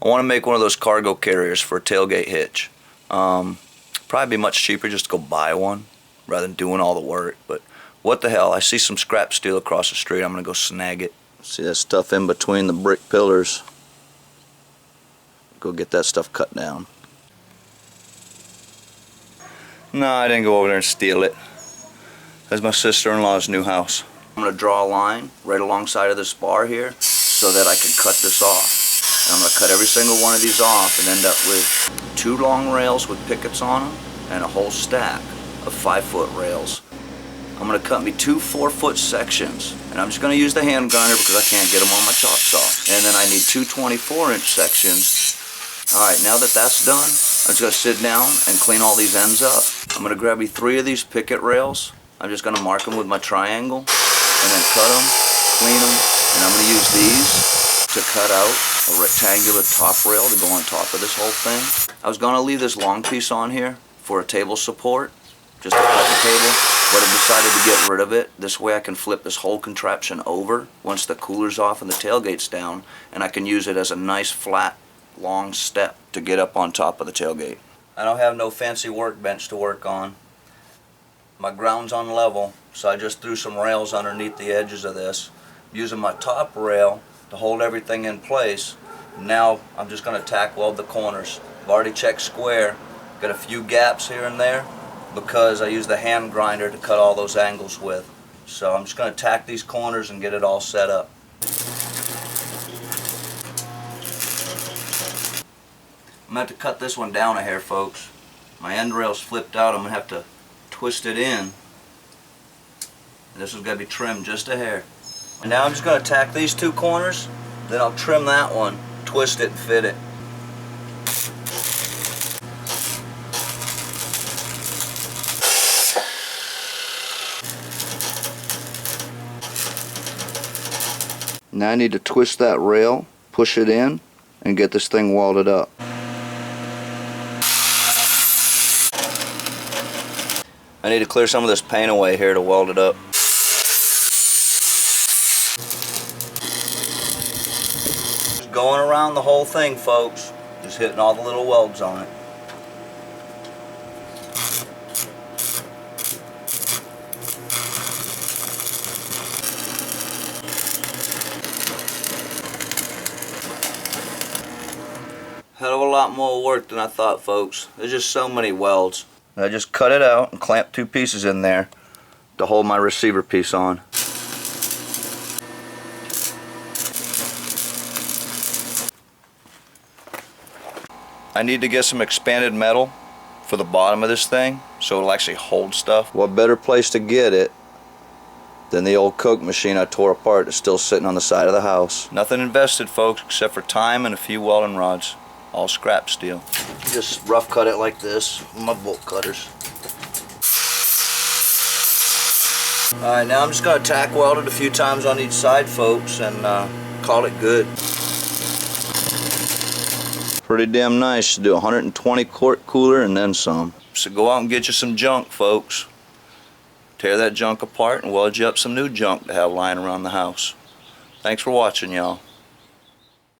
I want to make one of those cargo carriers for a tailgate hitch. Probably be much cheaper just to go buy one rather than doing all the work, but what the hell, I see some scrap steel across the street, I'm going to go snag it. See that stuff in between the brick pillars? Go get that stuff cut down. No, I didn't go over there and steal it. That's my sister-in-law's new house. I'm going to draw a line right alongside of this bar here so that I can cut this off. And I'm going to cut every single one of these off and end up with 2 long rails with pickets on them and a whole stack of 5-foot rails. I'm going to cut me 2 4-foot sections, and I'm just going to use the hand grinder because I can't get them on my chop saw. And then I need 2 24-inch sections. Alright, now that that's done, I'm just going to sit down and clean all these ends up. I'm going to grab me 3 of these picket rails. I'm just going to mark them with my triangle, and then cut them, clean them, and I'm going to use these to cut out a rectangular top rail to go on top of this whole thing. I was going to leave this long piece on here for a table support, just to cut the table, but I decided to get rid of it. This way I can flip this whole contraption over once the cooler's off and the tailgate's down, and I can use it as a nice flat long step to get up on top of the tailgate. I don't have no fancy workbench to work on. My ground's on level, so I just threw some rails underneath the edges of this, using my top rail to hold everything in place. Now I'm just going to tack weld the corners. I've already checked square, got a few gaps here and there because I use the hand grinder to cut all those angles with. So I'm just going to tack these corners and get it all set up. I'm going to have to cut this one down a hair, folks. My end rail's flipped out. I'm going to have to twist it in. This is going to be trimmed just a hair. And now I'm just going to tack these 2 corners, then I'll trim that one, twist it and fit it. Now I need to twist that rail, push it in, and get this thing welded up. I need to clear some of this paint away here to weld it up. Just going around the whole thing, folks. Just hitting all the little welds on it. Hell of a lot more work than I thought, folks. There's just so many welds. I just cut it out and clamp 2 pieces in there to hold my receiver piece on. I need to get some expanded metal for the bottom of this thing so it'll actually hold stuff. What better place to get it than the old Coke machine I tore apart that's still sitting on the side of the house. Nothing invested, folks, except for time and a few welding rods. All scrap steel. Just rough cut it like this with my bolt cutters. Alright, now I'm just going to tack weld it a few times on each side, folks, and call it good. Pretty damn nice to do 120 quart cooler and then some. So go out and get you some junk, folks. Tear that junk apart and weld you up some new junk to have lying around the house. Thanks for watching, y'all.